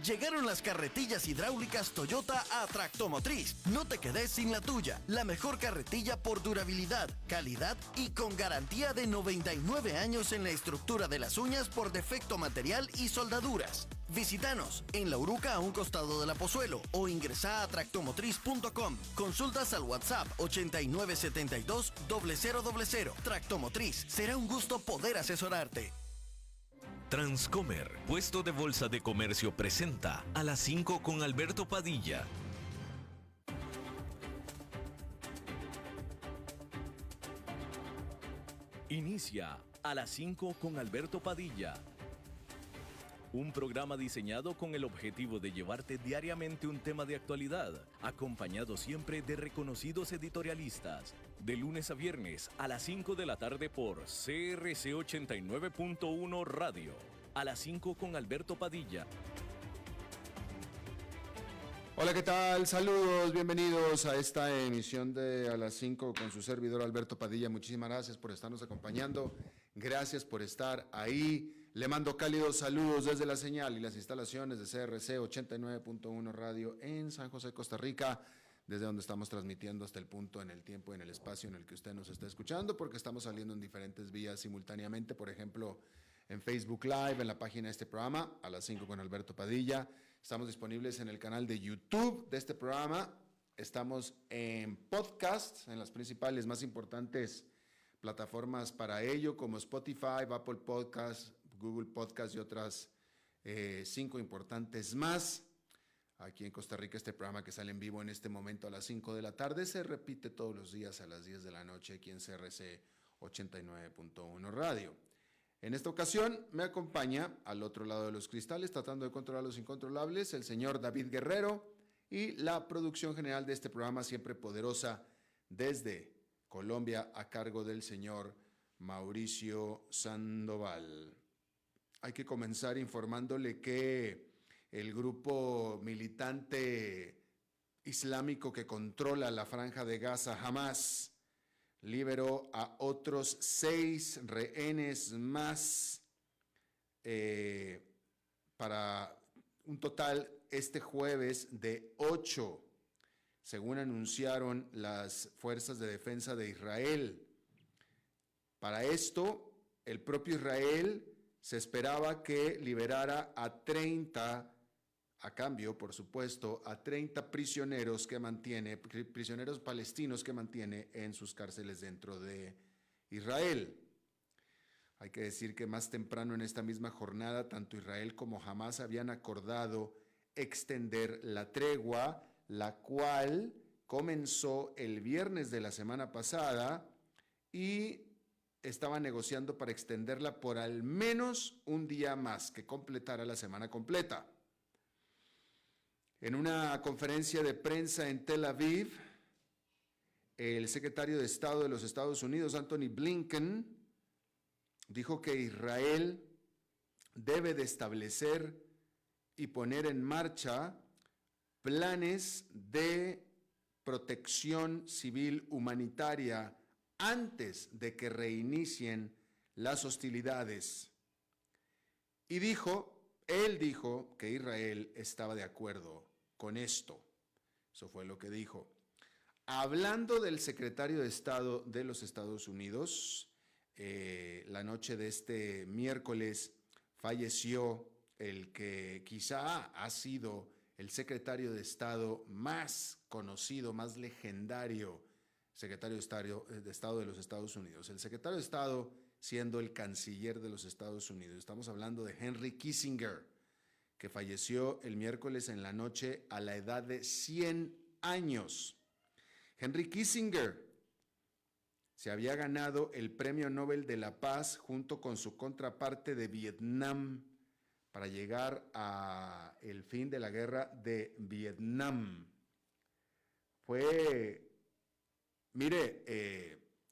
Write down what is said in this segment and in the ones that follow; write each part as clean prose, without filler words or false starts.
Llegaron las carretillas hidráulicas Toyota a Tractomotriz. No te quedes sin la tuya. La mejor carretilla por durabilidad, calidad y con garantía de 99 años en la estructura de las uñas por defecto material y soldaduras. Visítanos en La Uruca a un costado de la Pozuelo o ingresa a tractomotriz.com. Consultas al WhatsApp 8972-0000. Tractomotriz, será un gusto poder asesorarte. Transcomer, puesto de bolsa de comercio, presenta a las 5 con Alberto Padilla. Inicia a las 5 con Alberto Padilla. Un programa diseñado con el objetivo de llevarte diariamente un tema de actualidad, acompañado siempre de reconocidos editorialistas. De lunes a viernes a las 5 de la tarde por CRC 89.1 Radio. A las 5 con Alberto Padilla. Hola, ¿qué tal? Saludos, bienvenidos a esta emisión de A las 5 con su servidor Alberto Padilla. Muchísimas gracias por estarnos acompañando. Gracias por estar ahí. Le mando cálidos saludos desde la señal y las instalaciones de CRC 89.1 Radio en San José, Costa Rica, desde donde estamos transmitiendo hasta el punto en el tiempo y en el espacio en el que usted nos está escuchando, porque estamos saliendo en diferentes vías simultáneamente, por ejemplo, en Facebook Live, en la página de este programa, A las 5 con Alberto Padilla. Estamos disponibles en el canal de YouTube de este programa. Estamos en podcast, en las principales, más importantes plataformas para ello, como Spotify, Apple Podcasts, Google Podcasts y otras 5 importantes más. Aquí en Costa Rica, este programa que sale en vivo en este momento a las 5 de la tarde se repite todos los días a las 10 de la noche aquí en CRC 89.1 Radio. En esta ocasión me acompaña al otro lado de los cristales, tratando de controlar los incontrolables, el señor David Guerrero, y la producción general de este programa, siempre poderosa, desde Colombia, a cargo del señor Mauricio Sandoval. Hay que comenzar informándole que el grupo militante islámico que controla la Franja de Gaza, Hamas, liberó a otros 6 rehenes más para un total este jueves de 8, según anunciaron las fuerzas de defensa de Israel. Para esto, el propio Israel se esperaba que liberara a 30, a cambio, por supuesto, a 30 prisioneros palestinos que mantiene en sus cárceles dentro de Israel. Hay que decir que más temprano en esta misma jornada, tanto Israel como Hamas habían acordado extender la tregua, la cual comenzó el viernes de la semana pasada y estaba negociando para extenderla por al menos un día más, que completara la semana completa. En una conferencia de prensa en Tel Aviv, el secretario de Estado de los Estados Unidos, Anthony Blinken, dijo que Israel debe de establecer y poner en marcha planes de protección civil humanitaria antes de que reinicien las hostilidades. Y él dijo que Israel estaba de acuerdo con esto. Eso fue lo que dijo. Hablando del secretario de Estado de los Estados Unidos, la noche de este miércoles falleció el que quizá ha sido el secretario de Estado más conocido, más legendario, secretario de Estado de los Estados Unidos. El secretario de Estado siendo el canciller de los Estados Unidos. Estamos hablando de Henry Kissinger, que falleció el miércoles en la noche a la edad de 100 años. Henry Kissinger se había ganado el Premio Nobel de la Paz junto con su contraparte de Vietnam para llegar a el fin de la guerra de Vietnam.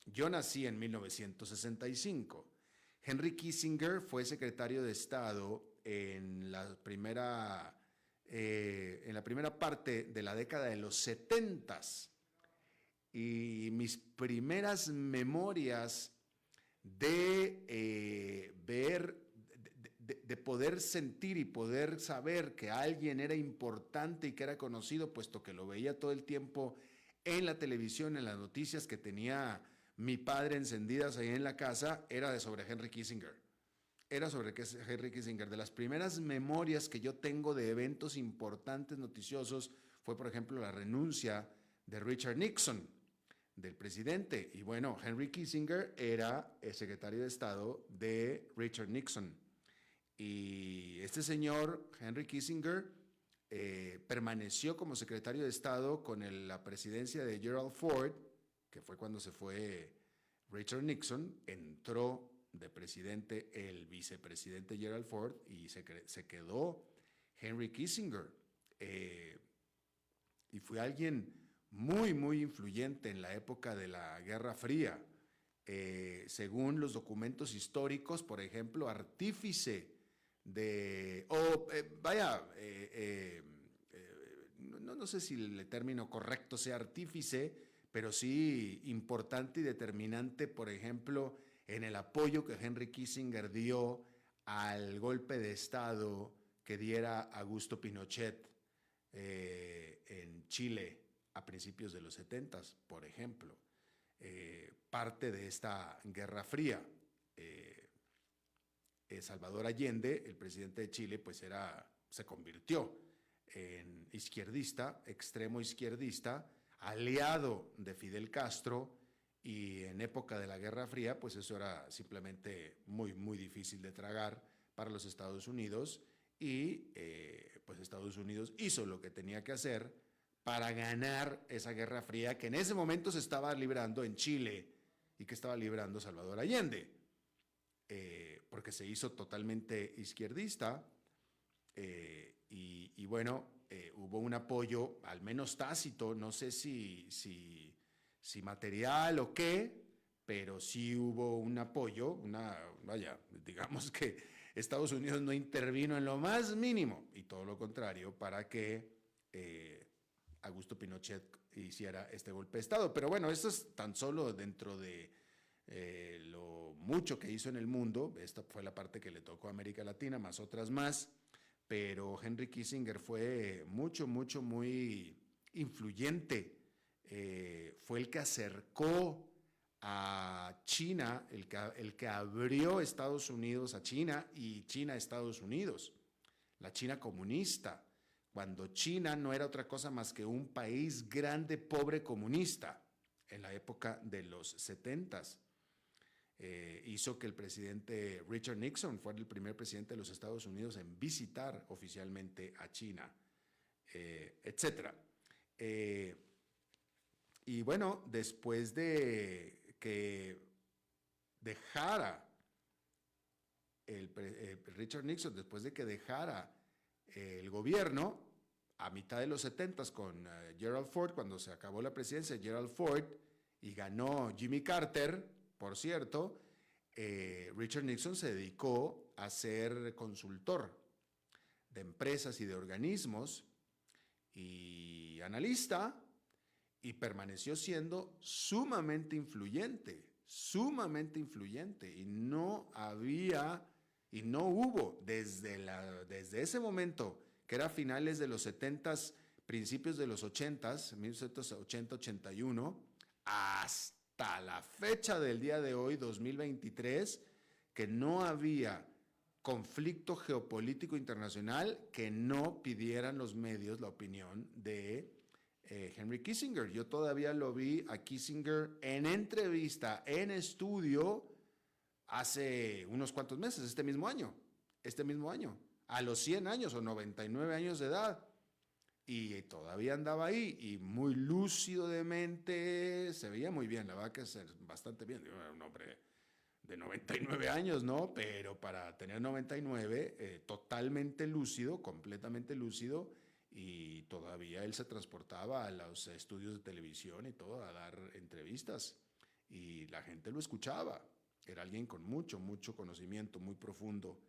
Yo nací en 1965. Henry Kissinger fue secretario de Estado en la primera parte de la década de los 70s. Y mis primeras memorias de de poder sentir y poder saber que alguien era importante y que era conocido, puesto que lo veía todo el tiempo en la televisión, en las noticias que tenía mi padre encendidas ahí en la casa, era sobre Henry Kissinger. Era sobre Henry Kissinger. De las primeras memorias que yo tengo de eventos importantes noticiosos fue, por ejemplo, la renuncia de Richard Nixon, del presidente. Y bueno, Henry Kissinger era el secretario de Estado de Richard Nixon. Y este señor, Henry Kissinger, permaneció como secretario de Estado con la presidencia de Gerald Ford, que fue cuando se fue Richard Nixon, entró de presidente el vicepresidente Gerald Ford y se quedó Henry Kissinger. Y fue alguien muy, muy influyente en la época de la Guerra Fría. Según los documentos históricos, por ejemplo, artífice no sé si el término correcto sea artífice, pero sí importante y determinante, por ejemplo, en el apoyo que Henry Kissinger dio al golpe de Estado que diera Augusto Pinochet en Chile a principios de los 70s, por ejemplo. Parte de esta Guerra Fría. Salvador Allende, el presidente de Chile, pues se convirtió en izquierdista, extremo izquierdista, aliado de Fidel Castro, y en época de la Guerra Fría, pues eso era simplemente muy, muy difícil de tragar para los Estados Unidos, y pues Estados Unidos hizo lo que tenía que hacer para ganar esa Guerra Fría que en ese momento se estaba librando en Chile y que estaba librando Salvador Allende. Porque se hizo totalmente izquierdista y bueno, hubo un apoyo, al menos tácito, no sé si material o qué, pero sí hubo un apoyo, digamos que Estados Unidos no intervino en lo más mínimo y todo lo contrario para que Augusto Pinochet hiciera este golpe de Estado. Pero bueno, eso es tan solo dentro de lo mucho que hizo en el mundo. Esta fue la parte que le tocó a América Latina, más otras más, pero Henry Kissinger fue muy influyente. Fue el que acercó a China, el que abrió Estados Unidos a China y China a Estados Unidos, la China comunista, cuando China no era otra cosa más que un país grande, pobre, comunista, en la época de los 70s. Hizo que el presidente Richard Nixon fuera el primer presidente de los Estados Unidos en visitar oficialmente a China, etc. Y bueno, después de que dejara Richard Nixon, después de que dejara el gobierno a mitad de los 70s con Gerald Ford, cuando se acabó la presidencia de Gerald Ford y ganó Jimmy Carter, por cierto, Richard Nixon se dedicó a ser consultor de empresas y de organismos y analista, y permaneció siendo sumamente influyente, y no hubo desde ese momento, que era finales de los 70s, principios de los 80s, 1980-81, hasta la fecha del día de hoy, 2023, que no había conflicto geopolítico internacional que no pidieran los medios la opinión de Henry Kissinger. Yo todavía lo vi a Kissinger en entrevista, en estudio, hace unos cuantos meses, este mismo año, a los 100 años o 99 años de edad. Y todavía andaba ahí y muy lúcido de mente, se veía muy bien, la verdad que es bastante bien. Era un hombre de 99 años, ¿no? Pero para tener 99, totalmente lúcido, completamente lúcido, y todavía él se transportaba a los estudios de televisión y todo, a dar entrevistas, y la gente lo escuchaba. Era alguien con mucho conocimiento, muy profundo.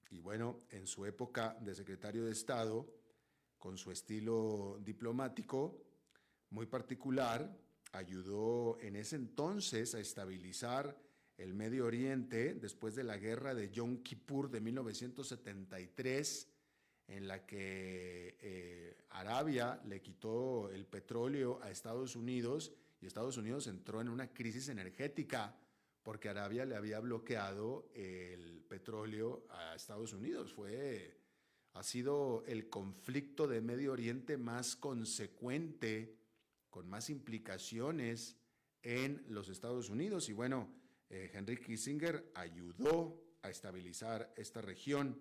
Y bueno, en su época de secretario de Estado, con su estilo diplomático muy particular, ayudó en ese entonces a estabilizar el Medio Oriente después de la guerra de Yom Kippur de 1973, en la que Arabia le quitó el petróleo a Estados Unidos y Estados Unidos entró en una crisis energética porque Arabia le había bloqueado el petróleo a Estados Unidos. Ha sido el conflicto de Medio Oriente más consecuente, con más implicaciones en los Estados Unidos. Y bueno, Henry Kissinger ayudó a estabilizar esta región.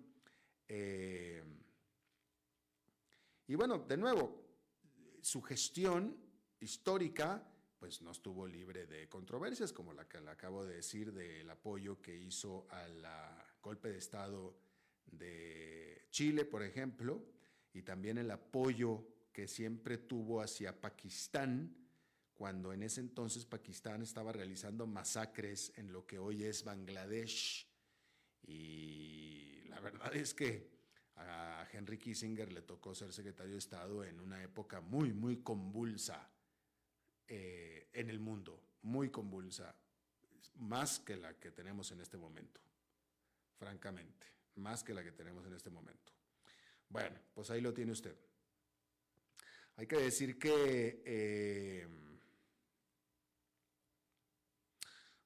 Y bueno, de nuevo, su gestión histórica pues no estuvo libre de controversias, como la que le acabo de decir del apoyo que hizo al golpe de Estado de Chile, por ejemplo, y también el apoyo que siempre tuvo hacia Pakistán, cuando en ese entonces Pakistán estaba realizando masacres en lo que hoy es Bangladesh. Y la verdad es que a Henry Kissinger le tocó ser secretario de Estado en una época muy, muy convulsa en el mundo, muy convulsa, más que la que tenemos en este momento, francamente, más que la que tenemos en este momento. Bueno, pues ahí lo tiene usted. Hay que decir que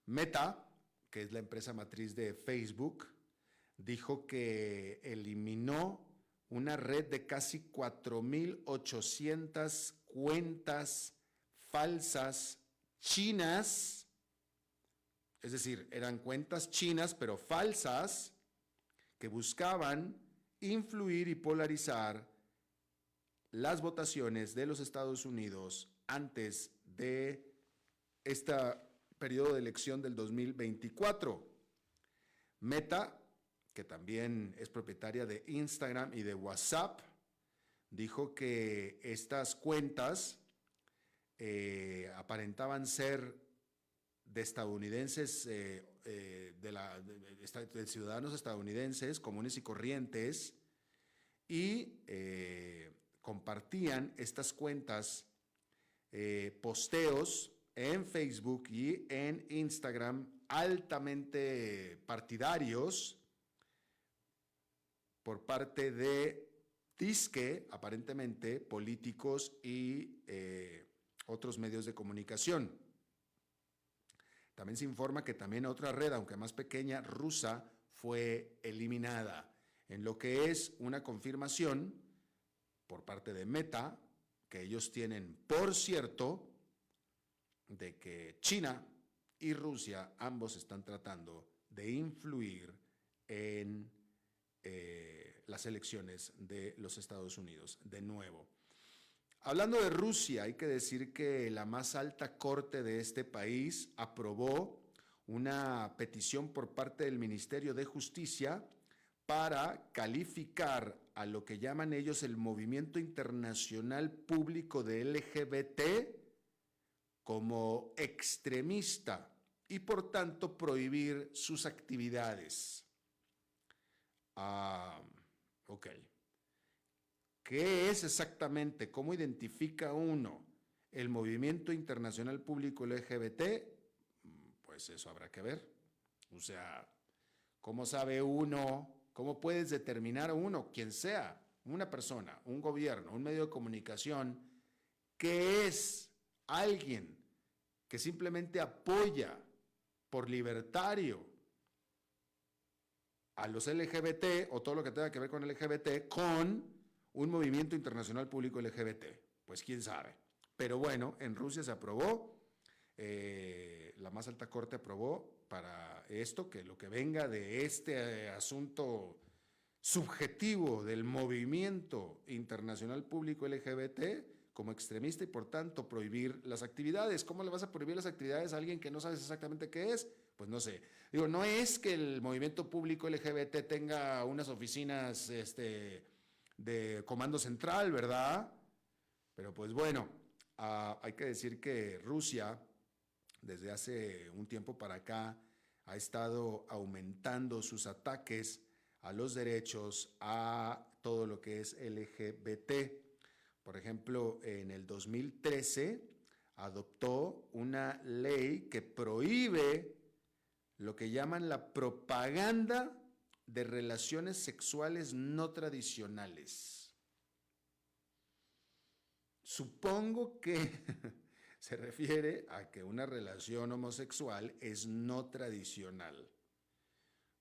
Meta, que es la empresa matriz de Facebook, dijo que eliminó una red de casi 4,800 cuentas falsas chinas, es decir, eran cuentas chinas pero falsas que buscaban influir y polarizar las votaciones de los Estados Unidos antes de este periodo de elección del 2024. Meta, que también es propietaria de Instagram y de WhatsApp, dijo que estas cuentas aparentaban ser de estadounidenses, de ciudadanos estadounidenses comunes y corrientes, y compartían estas cuentas, posteos en Facebook y en Instagram altamente partidarios por parte de disque, aparentemente, políticos y otros medios de comunicación. También se informa que también otra red, aunque más pequeña, rusa, fue eliminada, en lo que es una confirmación por parte de Meta, que ellos tienen por cierto de que China y Rusia ambos están tratando de influir en las elecciones de los Estados Unidos. De nuevo, hablando de Rusia, hay que decir que la más alta corte de este país aprobó una petición por parte del Ministerio de Justicia para calificar a lo que llaman ellos el movimiento internacional público de LGBT como extremista y por tanto prohibir sus actividades. Ok. ¿Qué es exactamente? ¿Cómo identifica uno el movimiento internacional público LGBT? Pues eso habrá que ver. O sea, ¿cómo sabe uno? ¿Cómo puedes determinar uno, quien sea, una persona, un gobierno, un medio de comunicación, que es alguien que simplemente apoya por libertario a los LGBT o todo lo que tenga que ver con LGBT con un movimiento internacional público LGBT? Pues quién sabe. Pero bueno, en Rusia se aprobó, la más alta corte aprobó para esto, que lo que venga de este asunto subjetivo del movimiento internacional público LGBT como extremista y por tanto prohibir las actividades. ¿Cómo le vas a prohibir las actividades a alguien que no sabes exactamente qué es? Pues no sé. Digo, no es que el movimiento público LGBT tenga unas oficinas de comando central, ¿verdad? Pero pues bueno, hay que decir que Rusia desde hace un tiempo para acá ha estado aumentando sus ataques a los derechos, a todo lo que es LGBT. Por ejemplo, en el 2013 adoptó una ley que prohíbe lo que llaman la propaganda de relaciones sexuales no tradicionales. Supongo que se refiere a que una relación homosexual es no tradicional.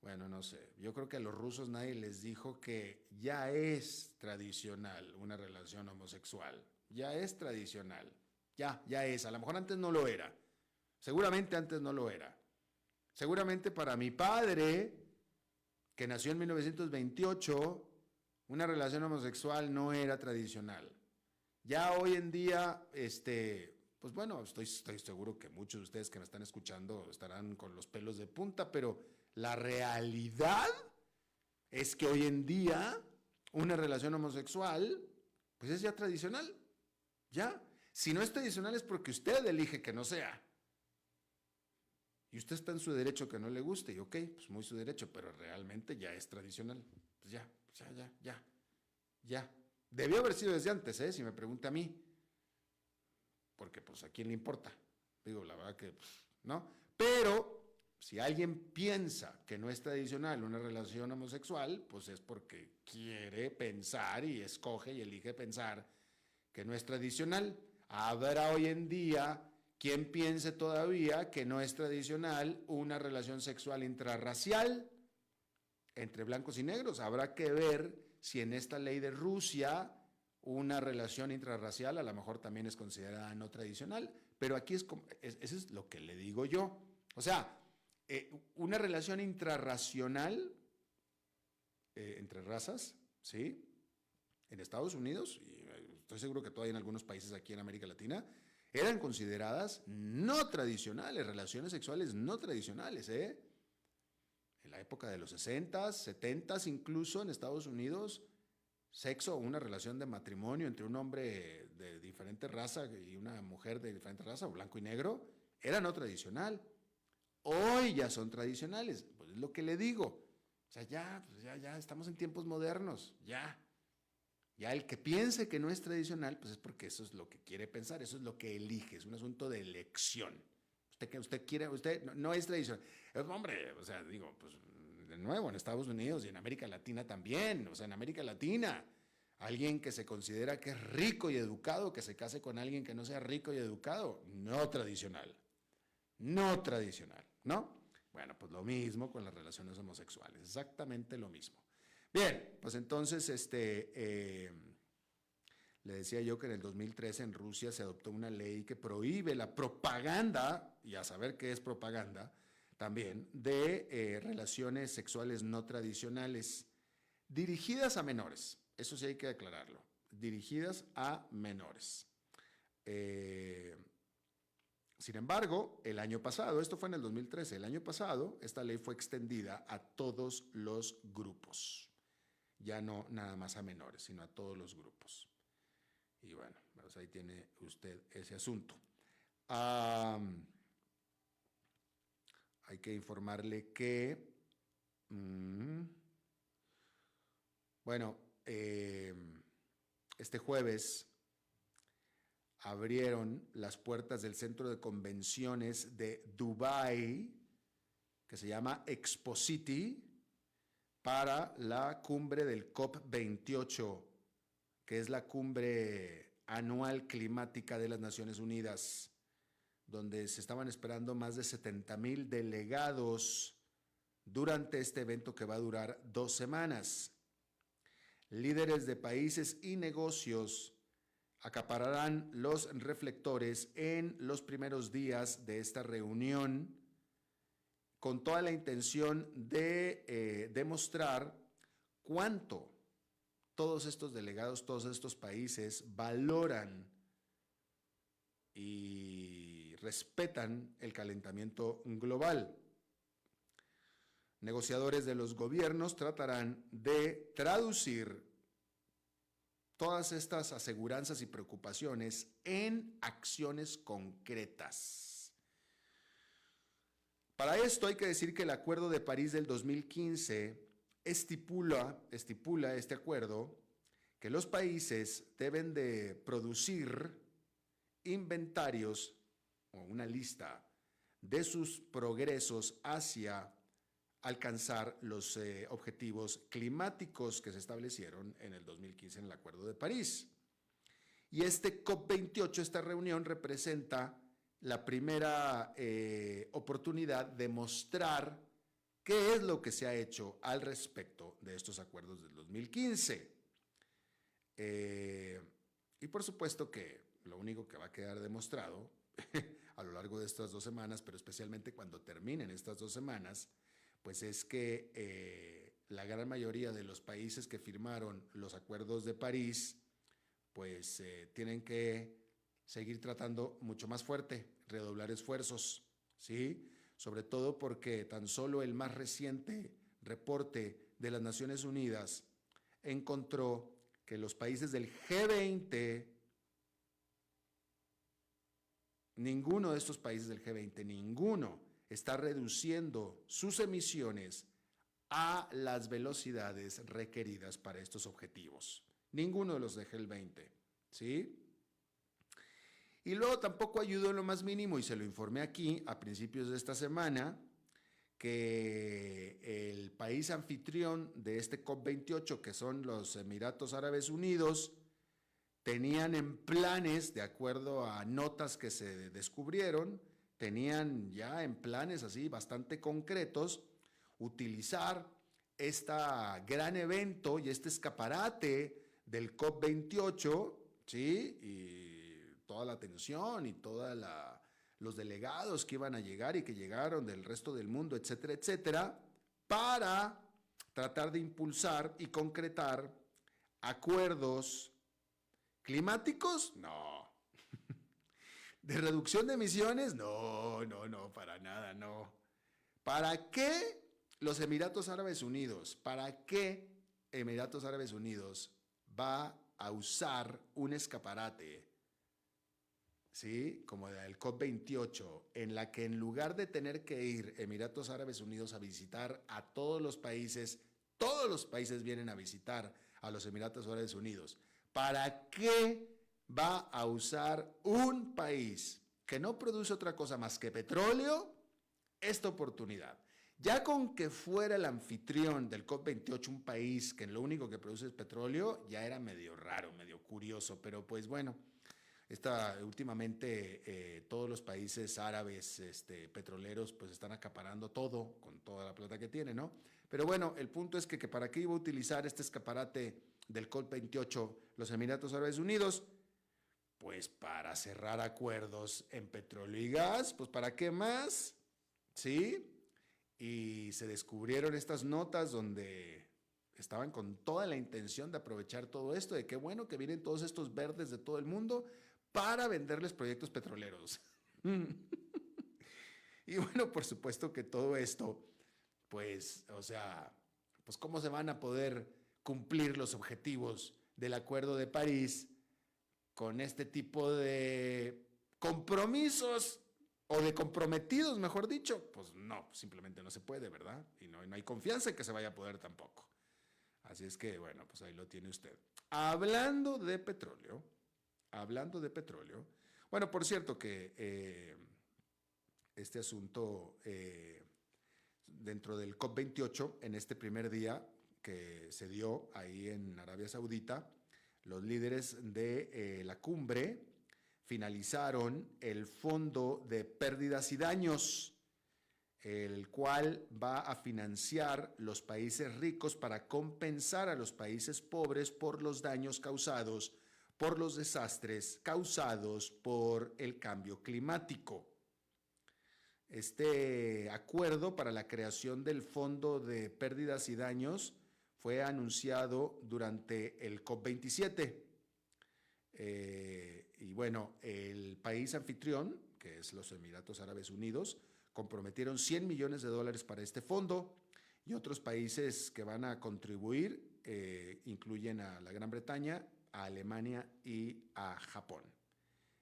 Bueno, no sé, yo creo que a los rusos nadie les dijo que ya es tradicional una relación homosexual. Ya es tradicional, ya es. A lo mejor antes no lo era, seguramente antes no lo era. Seguramente para mi padre, que nació en 1928, una relación homosexual no era tradicional. Ya hoy en día, pues bueno, estoy seguro que muchos de ustedes que me están escuchando estarán con los pelos de punta, pero la realidad es que hoy en día una relación homosexual, pues es ya tradicional, ya. Si no es tradicional es porque usted elige que no sea. Y usted está en su derecho que no le guste, y ok, pues muy su derecho, pero realmente ya es tradicional. Pues ya. Debió haber sido desde antes, si me pregunta a mí. Porque pues a quién le importa. Digo, la verdad que, pues, ¿no? Pero si alguien piensa que no es tradicional una relación homosexual, pues es porque quiere pensar y escoge y elige pensar que no es tradicional. Habrá hoy en día quien piense todavía que no es tradicional una relación sexual intrarracial entre blancos y negros. Habrá que ver si en esta ley de Rusia una relación intrarracial a lo mejor también es considerada no tradicional, pero aquí eso es lo que le digo yo. O sea, una relación intrarracional entre razas, ¿sí? En Estados Unidos, y estoy seguro que todavía en algunos países aquí en América Latina, eran consideradas no tradicionales, relaciones sexuales no tradicionales, En la época de los 60s, 70s, incluso en Estados Unidos, sexo o una relación de matrimonio entre un hombre de diferente raza y una mujer de diferente raza, o blanco y negro, era no tradicional. Hoy ya son tradicionales, pues es lo que le digo. O sea, ya estamos en tiempos modernos, ya. Ya el que piense que no es tradicional, pues es porque eso es lo que quiere pensar, eso es lo que elige, es un asunto de elección. Usted no es tradicional. Hombre, o sea, digo, pues de nuevo, en Estados Unidos y en América Latina también, o sea, en América Latina, alguien que se considera que es rico y educado, que se case con alguien que no sea rico y educado, no tradicional, ¿no? Bueno, pues lo mismo con las relaciones homosexuales, exactamente lo mismo. Bien, pues entonces, le decía yo que en el 2013 en Rusia se adoptó una ley que prohíbe la propaganda, y a saber qué es propaganda, también, de relaciones sexuales no tradicionales, dirigidas a menores. Eso sí hay que aclararlo, dirigidas a menores. Sin embargo, el año pasado, esto fue en el 2013, el año pasado, esta ley fue extendida a todos los grupos. Ya no nada más a menores, sino a todos los grupos. Y bueno, pues ahí tiene usted ese asunto. Hay que informarle que, este jueves abrieron las puertas del centro de convenciones de Dubái, que se llama Expo City, para la cumbre del COP28, que es la cumbre anual climática de las Naciones Unidas, donde se estaban esperando más de 70,000 delegados durante este evento que va a durar 2 semanas. Líderes de países y negocios acapararán los reflectores en los primeros días de esta reunión, con toda la intención de demostrar cuánto todos estos delegados, todos estos países valoran y respetan el calentamiento global. Negociadores de los gobiernos tratarán de traducir todas estas aseguranzas y preocupaciones en acciones concretas. Para esto hay que decir que el Acuerdo de París del 2015 estipula este acuerdo que los países deben de producir inventarios o una lista de sus progresos hacia alcanzar los objetivos climáticos que se establecieron en el 2015 en el Acuerdo de París. Y este COP28, esta reunión, representa la primera oportunidad de mostrar qué es lo que se ha hecho al respecto de estos acuerdos del 2015. Y por supuesto que lo único que va a quedar demostrado a lo largo de estas 2 semanas, pero especialmente cuando terminen estas 2 semanas, pues es que la gran mayoría de los países que firmaron los acuerdos de París, pues tienen que seguir tratando mucho más fuerte, redoblar esfuerzos, ¿sí? Sobre todo porque tan solo el más reciente reporte de las Naciones Unidas encontró que los países del G20, ninguno de estos países del G20, ninguno está reduciendo sus emisiones a las velocidades requeridas para estos objetivos. Ninguno de los del G20, ¿sí? Y luego tampoco ayudó en lo más mínimo, y se lo informé aquí a principios de esta semana, que el país anfitrión de este COP28, que son los Emiratos Árabes Unidos, tenían en planes, de acuerdo a notas que se descubrieron, tenían ya en planes así bastante concretos, utilizar este gran evento y este escaparate del COP28, ¿sí? Y toda la atención y todos los delegados que iban a llegar y que llegaron del resto del mundo, etcétera, etcétera, para tratar de impulsar y concretar acuerdos climáticos, no. ¿De reducción de emisiones? No, para nada, no. ¿Para qué los Emiratos Árabes Unidos? ¿Para qué Emiratos Árabes Unidos va a usar un escaparate, ¿sí? Como el COP28, en la que en lugar de tener que ir Emiratos Árabes Unidos a visitar a todos los países vienen a visitar a los Emiratos Árabes Unidos? ¿Para qué va a usar un país que no produce otra cosa más que petróleo esta oportunidad? Ya con que fuera el anfitrión del COP28 un país que lo único que produce es petróleo, ya era medio raro, medio curioso, pero pues bueno, últimamente todos los países árabes petroleros pues están acaparando todo con toda la plata que tienen, ¿no? Pero bueno, el punto es que para qué iba a utilizar este escaparate del COP28 los Emiratos Árabes Unidos, pues para cerrar acuerdos en petróleo y gas, pues ¿para qué más? ¿Sí? Y se descubrieron estas notas donde estaban con toda la intención de aprovechar todo esto, de qué bueno que vienen todos estos verdes de todo el mundo para venderles proyectos petroleros. Y bueno, por supuesto que todo esto, pues, o sea, pues cómo se van a poder cumplir los objetivos del Acuerdo de París con este tipo de compromisos o de comprometidos, mejor dicho. Pues no, simplemente no se puede, ¿verdad? Y no hay confianza en que se vaya a poder tampoco. Así es que, bueno, pues ahí lo tiene usted. Hablando de petróleo, bueno, por cierto que este asunto dentro del COP28, en este primer día que se dio ahí en Arabia Saudita, los líderes de la cumbre finalizaron el Fondo de Pérdidas y Daños, el cual va a financiar los países ricos para compensar a los países pobres por los daños causados por los desastres causados por el cambio climático. Este acuerdo para la creación del Fondo de Pérdidas y Daños fue anunciado durante el COP27. Y bueno, el país anfitrión, que es los Emiratos Árabes Unidos, comprometieron $100 millones para este fondo, y otros países que van a contribuir incluyen a la Gran Bretaña, a Alemania y a Japón.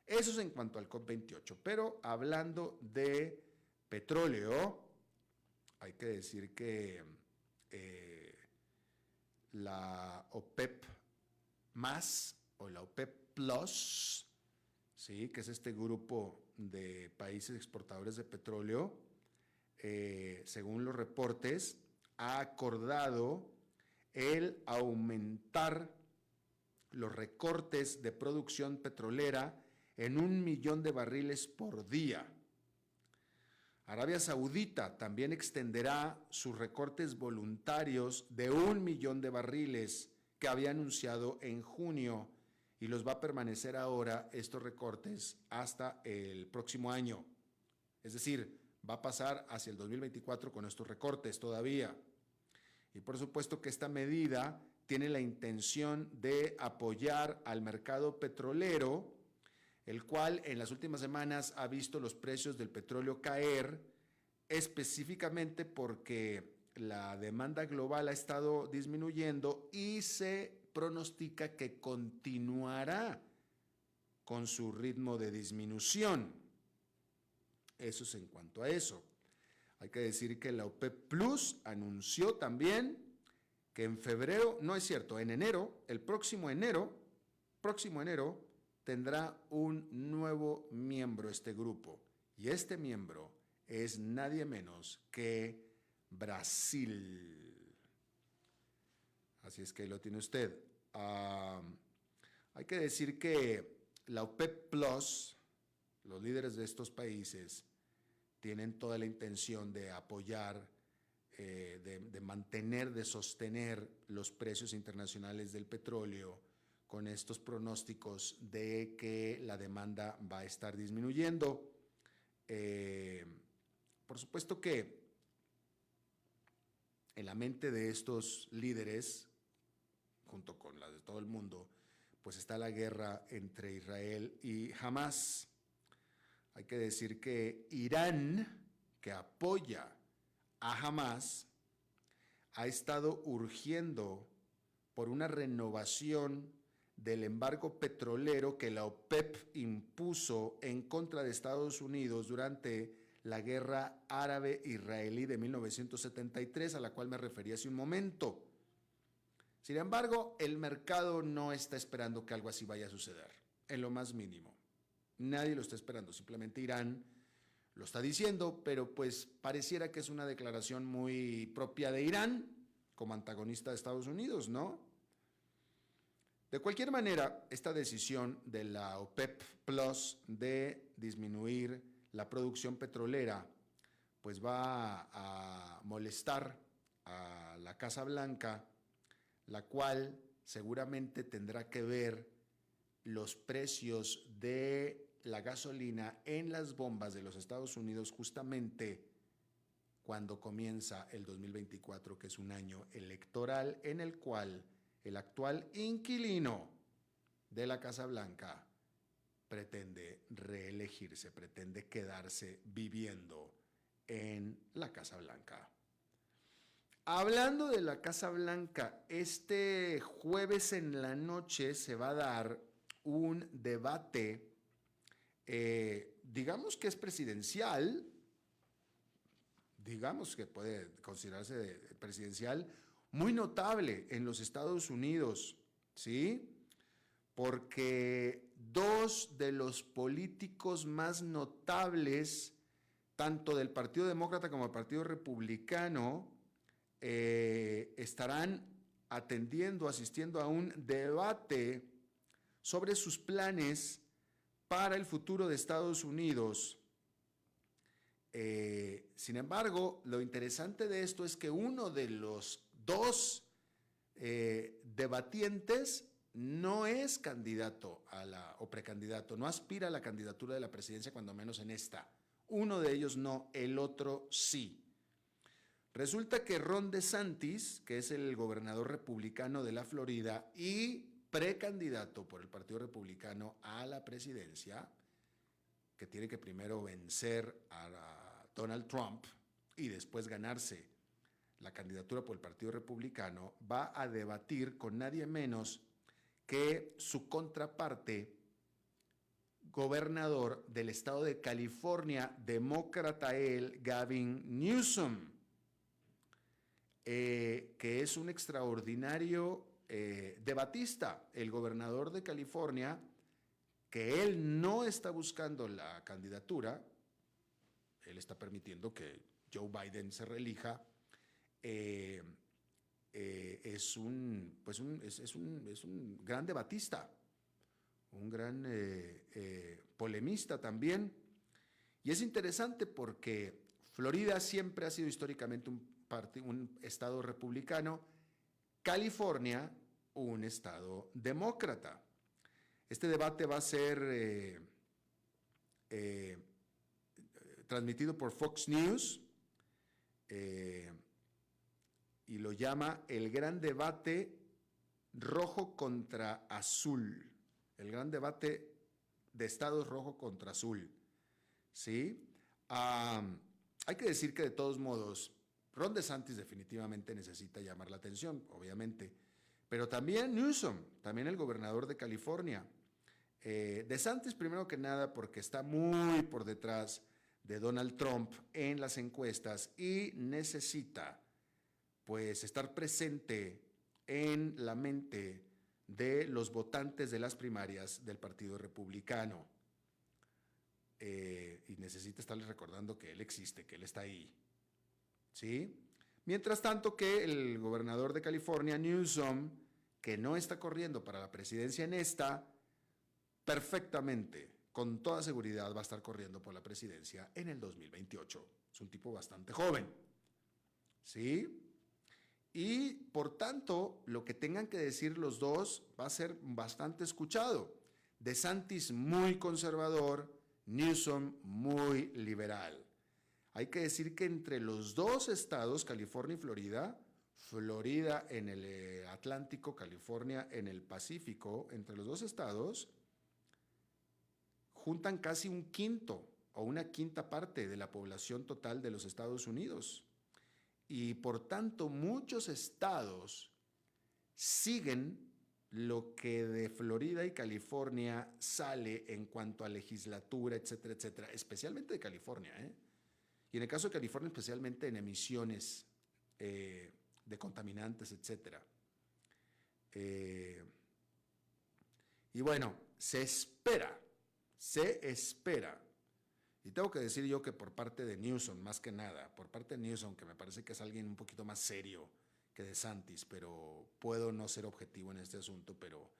Eso es en cuanto al COP28. Pero hablando de petróleo, hay que decir que la OPEP más o la OPEP Plus, ¿sí?, que es este grupo de países exportadores de petróleo, según los reportes, ha acordado el aumentar los recortes de producción petrolera en 1 millón de barriles por día. Arabia Saudita también extenderá sus recortes voluntarios de 1 millón de barriles que había anunciado en junio y los va a permanecer ahora estos recortes hasta el próximo año. Es decir, va a pasar hacia el 2024 con estos recortes todavía. Y por supuesto que esta medida tiene la intención de apoyar al mercado petrolero, el cual en las últimas semanas ha visto los precios del petróleo caer, específicamente porque la demanda global ha estado disminuyendo y se pronostica que continuará con su ritmo de disminución. Eso es en cuanto a eso. Hay que decir que la OPEP Plus anunció también que en febrero, no es cierto, en enero, el próximo enero, tendrá un nuevo miembro este grupo. Y este miembro es nadie menos que Brasil. Así es que lo tiene usted. Hay que decir que la OPEP Plus, los líderes de estos países, tienen toda la intención de apoyar, de mantener, de sostener los precios internacionales del petróleo con estos pronósticos de que la demanda va a estar disminuyendo. Por supuesto que en la mente de estos líderes, junto con la de todo el mundo, pues está la guerra entre Israel y Hamás. Hay que decir que Irán, que apoya a Hamás, ha estado urgiendo por una renovación del embargo petrolero que la OPEP impuso en contra de Estados Unidos durante la guerra árabe-israelí de 1973, a la cual me referí hace un momento. Sin embargo, el mercado no está esperando que algo así vaya a suceder, en lo más mínimo. Nadie lo está esperando, simplemente Irán lo está diciendo, pero pues pareciera que es una declaración muy propia de Irán como antagonista de Estados Unidos, ¿no? De cualquier manera, esta decisión de la OPEP Plus de disminuir la producción petrolera, pues va a molestar a la Casa Blanca, la cual seguramente tendrá que ver los precios de la gasolina en las bombas de los Estados Unidos justamente cuando comienza el 2024, que es un año electoral en el cual el actual inquilino de la Casa Blanca pretende reelegirse, pretende quedarse viviendo en la Casa Blanca. Hablando de la Casa Blanca, este jueves en la noche se va a dar un debate, digamos que es presidencial, digamos que puede considerarse presidencial, muy notable en los Estados Unidos, ¿sí? Porque dos de los políticos más notables, tanto del Partido Demócrata como del Partido Republicano, estarán asistiendo a un debate sobre sus planes para el futuro de Estados Unidos. Sin embargo, lo interesante de esto es que uno de los dos debatientes no es candidato o precandidato, no aspira a la candidatura de la presidencia, cuando menos en esta. Uno de ellos no, el otro sí. Resulta que Ron DeSantis, que es el gobernador republicano de la Florida y precandidato por el Partido Republicano a la presidencia, que tiene que primero vencer a Donald Trump y después ganarse la candidatura por el Partido Republicano, va a debatir con nadie menos que su contraparte, gobernador del estado de California, demócrata él, Gavin Newsom, que es un extraordinario debatista, el gobernador de California, que él no está buscando la candidatura, él está permitiendo que Joe Biden se reelija, es un gran debatista, un gran polemista también. Y es interesante porque Florida siempre ha sido históricamente un estado republicano, California un estado demócrata. Este debate va a ser transmitido por Fox News y lo llama el gran debate rojo contra azul, el gran debate de estados rojo contra azul, ¿sí? Hay que decir que de todos modos, Ron DeSantis definitivamente necesita llamar la atención, obviamente, pero también Newsom, también el gobernador de California. DeSantis, primero que nada, porque está muy por detrás de Donald Trump en las encuestas y necesita, pues, estar presente en la mente de los votantes de las primarias del Partido Republicano. Y necesita estarles recordando que él existe, que él está ahí, ¿sí? Mientras tanto que el gobernador de California, Newsom, que no está corriendo para la presidencia en esta, perfectamente, con toda seguridad va a estar corriendo por la presidencia en el 2028. Es un tipo bastante joven, ¿sí? Y por tanto, lo que tengan que decir los dos va a ser bastante escuchado. DeSantis muy conservador, Newsom muy liberal. Hay que decir que entre los dos estados, California y Florida, Florida en el Atlántico, California en el Pacífico, entre los dos estados juntan casi un quinto o una quinta parte de la población total de los Estados Unidos. Y por tanto, muchos estados siguen lo que de Florida y California sale en cuanto a legislatura, etcétera, etcétera, especialmente de California, y en el caso de California, especialmente en emisiones de contaminantes, etcétera. Y bueno, se espera, y tengo que decir yo que por parte de Newsom, más que nada, por parte de Newsom, que me parece que es alguien un poquito más serio que DeSantis, pero puedo no ser objetivo en este asunto, pero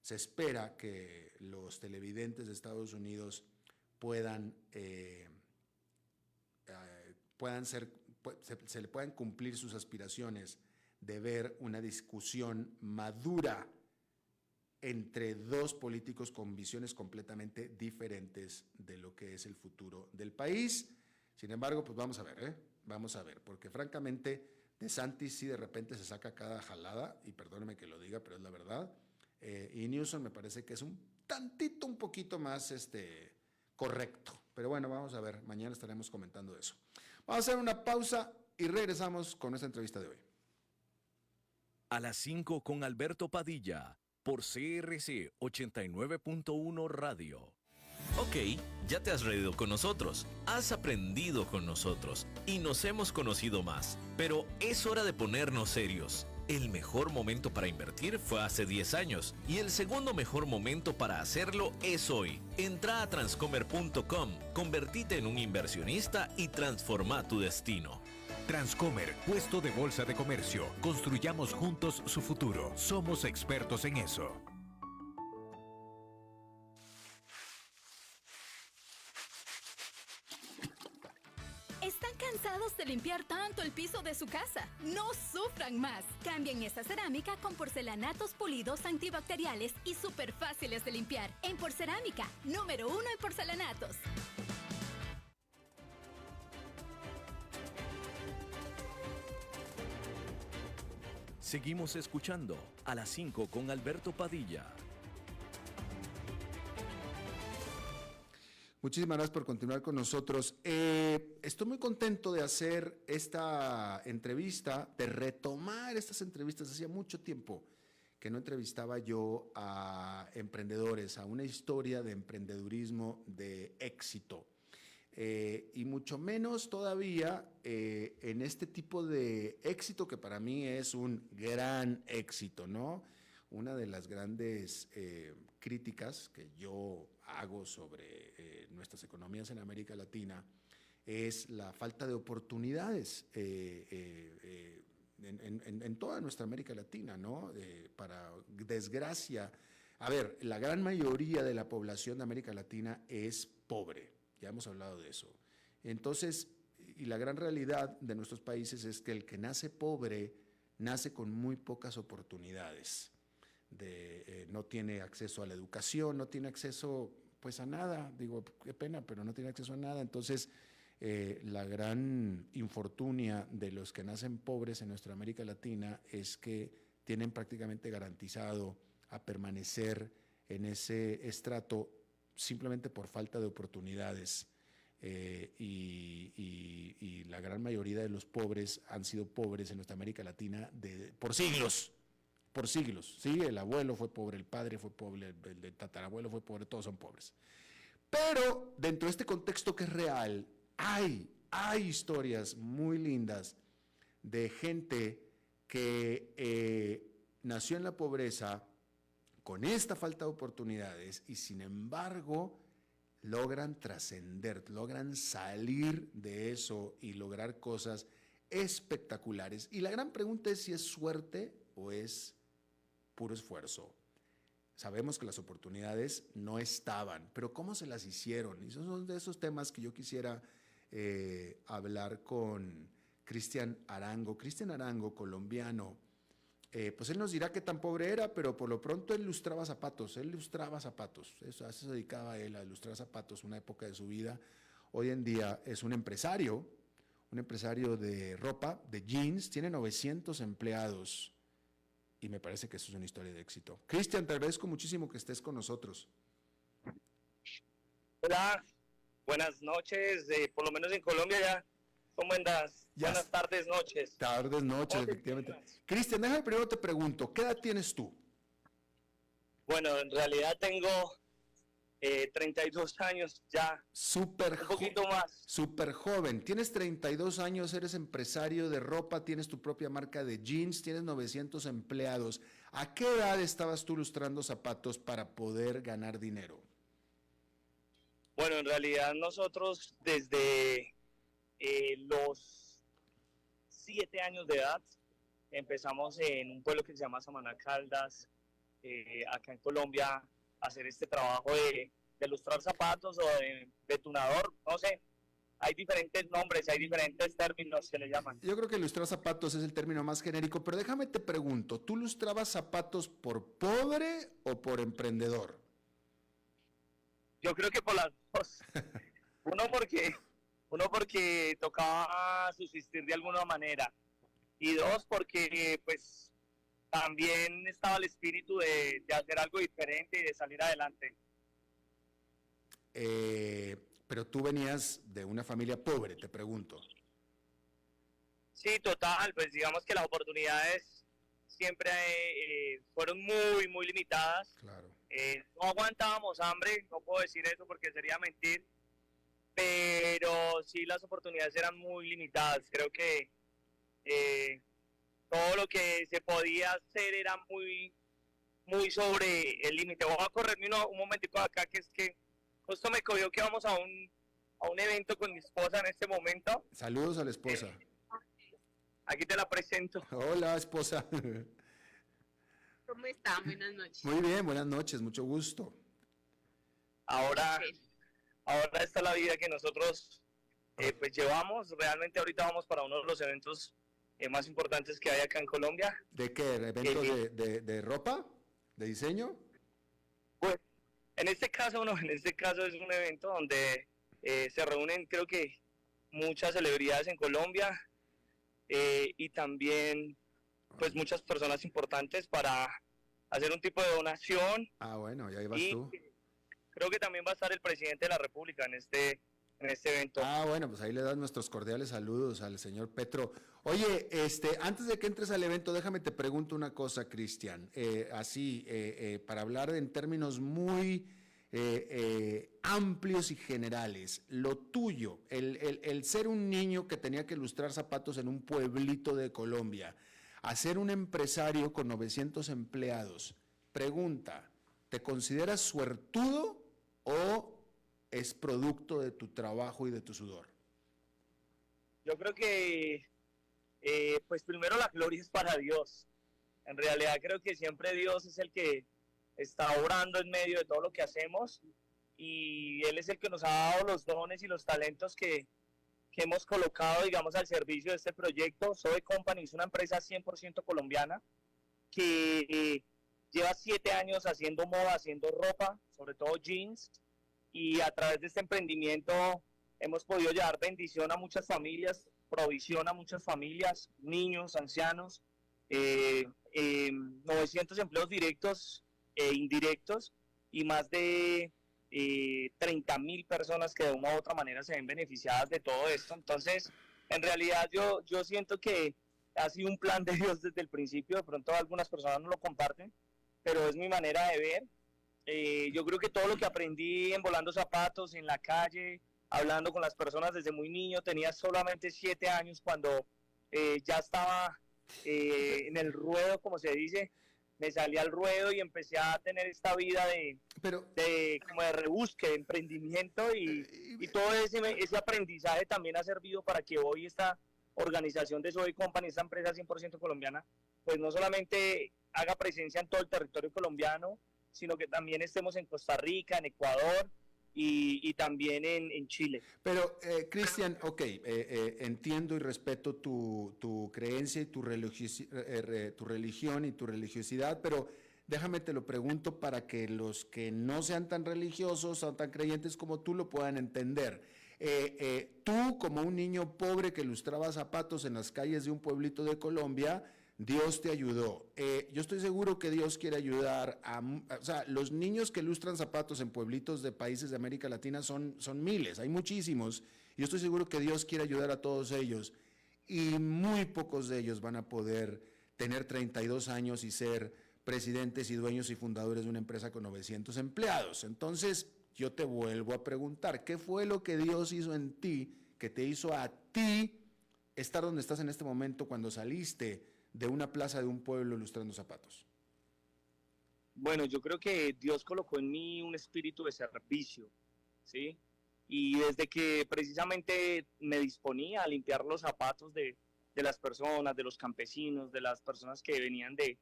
se espera que los televidentes de Estados Unidos se le puedan cumplir sus aspiraciones de ver una discusión madura entre dos políticos con visiones completamente diferentes de lo que es el futuro del país. Sin embargo, pues vamos a ver, porque francamente DeSantis sí de repente se saca cada jalada, y perdóneme que lo diga, pero es la verdad, y Newsom me parece que es un poquito más correcto. Pero bueno, vamos a ver, mañana estaremos comentando eso. Vamos a hacer una pausa y regresamos con nuestra entrevista de hoy. A las 5 con Alberto Padilla, por CRC 89.1 Radio. Ok, ya te has reído con nosotros, has aprendido con nosotros y nos hemos conocido más. Pero es hora de ponernos serios. El mejor momento para invertir fue hace 10 años y el segundo mejor momento para hacerlo es hoy. Entra a transcomer.com, convertite en un inversionista y transforma tu destino. Transcomer, puesto de bolsa de comercio. Construyamos juntos su futuro. Somos expertos en eso. ¿Están cansados de limpiar tanto el piso de su casa? No sufran más. Cambien esta cerámica con porcelanatos pulidos antibacteriales y súper fáciles de limpiar. En Porcerámica, número 1 en porcelanatos. Seguimos escuchando a las 5 con Alberto Padilla. Muchísimas gracias por continuar con nosotros. Estoy muy contento de hacer esta entrevista, de retomar estas entrevistas. Hacía mucho tiempo que no entrevistaba yo a emprendedores, a una historia de emprendedurismo de éxito. Y mucho menos todavía en este tipo de éxito que para mí es un gran éxito, ¿no? Una de las grandes críticas que yo hago sobre nuestras economías en América Latina es la falta de oportunidades en toda nuestra América Latina, ¿no? Para desgracia, a ver, la gran mayoría de la población de América Latina es pobre, ya hemos hablado de eso. Entonces, y la gran realidad de nuestros países es que el que nace pobre nace con muy pocas oportunidades. No tiene acceso a la educación, no tiene acceso pues a nada, digo, qué pena, pero no tiene acceso a nada. Entonces, la gran infortunia de los que nacen pobres en nuestra América Latina es que tienen prácticamente garantizado a permanecer en ese estrato simplemente por falta de oportunidades. Y la gran mayoría de los pobres han sido pobres en nuestra América Latina por siglos. Por siglos, ¿sí? El abuelo fue pobre, el padre fue pobre, el tatarabuelo fue pobre, todos son pobres. Pero dentro de este contexto que es real, hay historias muy lindas de gente que nació en la pobreza con esta falta de oportunidades y sin embargo logran trascender, logran salir de eso y lograr cosas espectaculares. Y la gran pregunta es si es suerte o es puro esfuerzo. Sabemos que las oportunidades no estaban, pero ¿cómo se las hicieron? Y esos son de esos temas que yo quisiera hablar con Cristian Arango. Cristian Arango, colombiano, pues él nos dirá qué tan pobre era, pero por lo pronto él lustraba zapatos, eso, a eso se dedicaba él, a lustrar zapatos, una época de su vida. Hoy en día es un empresario de ropa, de jeans, tiene 900 empleados y me parece que eso es una historia de éxito. Cristian, te agradezco muchísimo que estés con nosotros. Hola, buenas noches, por lo menos en Colombia ya son buenas tardes, noches. Tardes, noches, efectivamente. Cristian, déjame primero te pregunto, ¿qué edad tienes tú? Bueno, en realidad tengo 32 años ya, un poquito más. Súper joven, tienes 32 años, eres empresario de ropa, tienes tu propia marca de jeans, tienes 900 empleados. ¿A qué edad estabas tú lustrando zapatos para poder ganar dinero? Bueno, en realidad nosotros desde los 7 años de edad empezamos en un pueblo que se llama Samaná Caldas, acá en Colombia, hacer este trabajo de lustrar zapatos o de betunador, no sé, hay diferentes nombres, hay diferentes términos que le llaman. Yo creo que lustrar zapatos es el término más genérico, pero déjame te pregunto, ¿tú lustrabas zapatos por pobre o por emprendedor? Yo creo que por las dos. Uno porque tocaba subsistir de alguna manera y dos porque pues también estaba el espíritu de hacer algo diferente y de salir adelante. Pero tú venías de una familia pobre, te pregunto. Sí, total, pues digamos que las oportunidades siempre fueron muy, muy limitadas. Claro. No aguantábamos hambre, no puedo decir eso porque sería mentir, pero sí las oportunidades eran muy limitadas. Creo que todo lo que se podía hacer era muy, muy sobre el límite. Voy a correrme un momentico acá, que es que justo me cogió que vamos a un evento con mi esposa en este momento. Saludos a la esposa. Aquí te la presento. Hola, esposa. ¿Cómo están? Buenas noches. Muy bien, buenas noches, mucho gusto. Ahora está la vida que nosotros pues llevamos. Realmente ahorita vamos para uno de los eventos más importantes que hay acá en Colombia. ¿De qué? ¿Eventos de ropa? ¿De diseño? Pues en este caso no, en este caso es un evento donde se reúnen creo que muchas celebridades en Colombia y también pues muchas personas importantes para hacer un tipo de donación. Ah, bueno, y ahí vas tú. Creo que también va a estar el presidente de la República en este evento. Ah, bueno, pues ahí le das nuestros cordiales saludos al señor Petro. Oye, antes de que entres al evento, déjame te pregunto una cosa, Cristian, para hablar en términos muy amplios y generales. Lo tuyo, el ser un niño que tenía que lustrar zapatos en un pueblito de Colombia, a ser un empresario con 900 empleados. Pregunta, ¿te consideras suertudo o es producto de tu trabajo y de tu sudor? Yo creo que, pues primero la gloria es para Dios. En realidad creo que siempre Dios es el que está obrando en medio de todo lo que hacemos y Él es el que nos ha dado los dones y los talentos que hemos colocado, digamos, al servicio de este proyecto. Zoe Company es una empresa 100% colombiana que lleva 7 años haciendo moda, haciendo ropa, sobre todo jeans, y a través de este emprendimiento hemos podido llevar bendición a muchas familias, provisión a muchas familias, niños, ancianos, 900 empleos directos e indirectos y más de 30.000 personas que de una u otra manera se ven beneficiadas de todo esto. Entonces, en realidad yo siento que ha sido un plan de Dios desde el principio. De pronto algunas personas no lo comparten, pero es mi manera de ver. Yo creo que todo lo que aprendí envolando zapatos en la calle, hablando con las personas desde muy niño, tenía solamente 7 años cuando ya estaba en el ruedo, como se dice, me salí al ruedo y empecé a tener esta vida como de rebusque, de emprendimiento y todo ese aprendizaje también ha servido para que hoy esta organización de Zoe Company, esta empresa 100% colombiana, pues no solamente haga presencia en todo el territorio colombiano, sino que también estemos en Costa Rica, en Ecuador y también en Chile. Pero, Cristian, entiendo y respeto tu creencia y tu religión y tu religiosidad, pero déjame te lo pregunto para que los que no sean tan religiosos o tan creyentes como tú lo puedan entender. Tú, como un niño pobre que lustraba zapatos en las calles de un pueblito de Colombia, Dios te ayudó. Yo estoy seguro que Dios quiere ayudar o sea, los niños que lustran zapatos en pueblitos de países de América Latina son miles, hay muchísimos. Yo estoy seguro que Dios quiere ayudar a todos ellos y muy pocos de ellos van a poder tener 32 años y ser presidentes y dueños y fundadores de una empresa con 900 empleados. Entonces, yo te vuelvo a preguntar, ¿qué fue lo que Dios hizo en ti, que te hizo a ti estar donde estás en este momento cuando saliste de una plaza de un pueblo lustrando zapatos? Bueno, yo creo que Dios colocó en mí un espíritu de servicio, ¿sí? Y desde que precisamente me disponía a limpiar los zapatos de las personas, de los campesinos, de las personas que venían de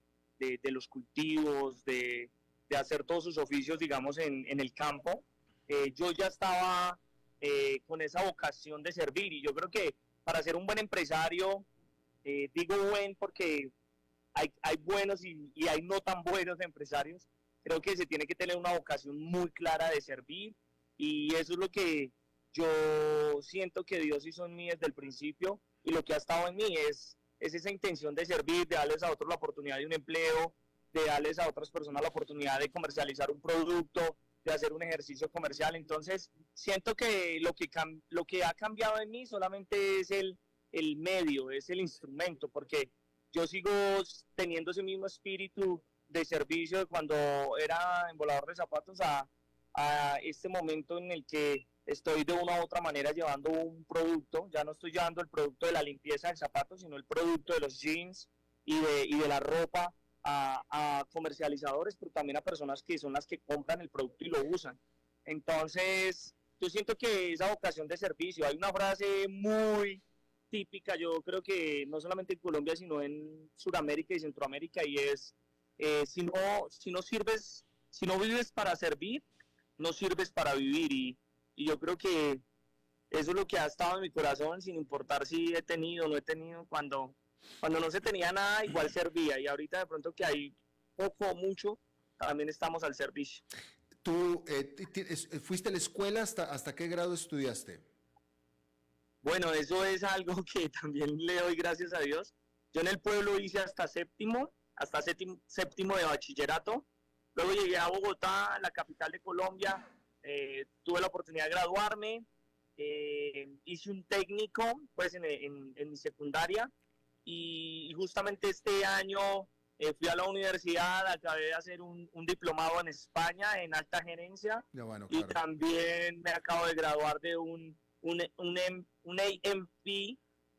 los cultivos, de hacer todos sus oficios, digamos, en el campo, yo ya estaba con esa vocación de servir. Y yo creo que para ser un buen empresario, digo buen porque hay buenos y hay no tan buenos empresarios, creo que se tiene que tener una vocación muy clara de servir, y eso es lo que yo siento que Dios hizo en mí desde el principio, y lo que ha estado en mí es esa intención de servir, de darles a otros la oportunidad de un empleo, de darles a otras personas la oportunidad de comercializar un producto, de hacer un ejercicio comercial. Entonces siento que lo que ha cambiado en mí solamente es el medio, es el instrumento, porque yo sigo teniendo ese mismo espíritu de servicio de cuando era embolador de zapatos a este momento en el que estoy de una u otra manera llevando un producto. Ya no estoy llevando el producto de la limpieza del zapato, sino el producto de los jeans y de la ropa a comercializadores, pero también a personas que son las que compran el producto y lo usan. Entonces, yo siento que esa vocación de servicio, hay una frase muy típica, yo creo que no solamente en Colombia, sino en Sudamérica y Centroamérica, y es, si no vives para servir, no sirves para vivir, y yo creo que eso es lo que ha estado en mi corazón, sin importar si he tenido o no he tenido. Cuando no se tenía nada, igual servía, y ahorita de pronto que hay poco o mucho, también estamos al servicio. ¿Tú fuiste a la escuela hasta qué grado estudiaste? Bueno, eso es algo que también le doy gracias a Dios. Yo en el pueblo hice hasta séptimo de bachillerato. Luego llegué a Bogotá, la capital de Colombia. Tuve la oportunidad de graduarme. Hice un técnico pues en mi secundaria. Y justamente este año fui a la universidad, acabé de hacer un diplomado en España en alta gerencia. Ya, bueno, y claro. también me acabo de graduar de un AMP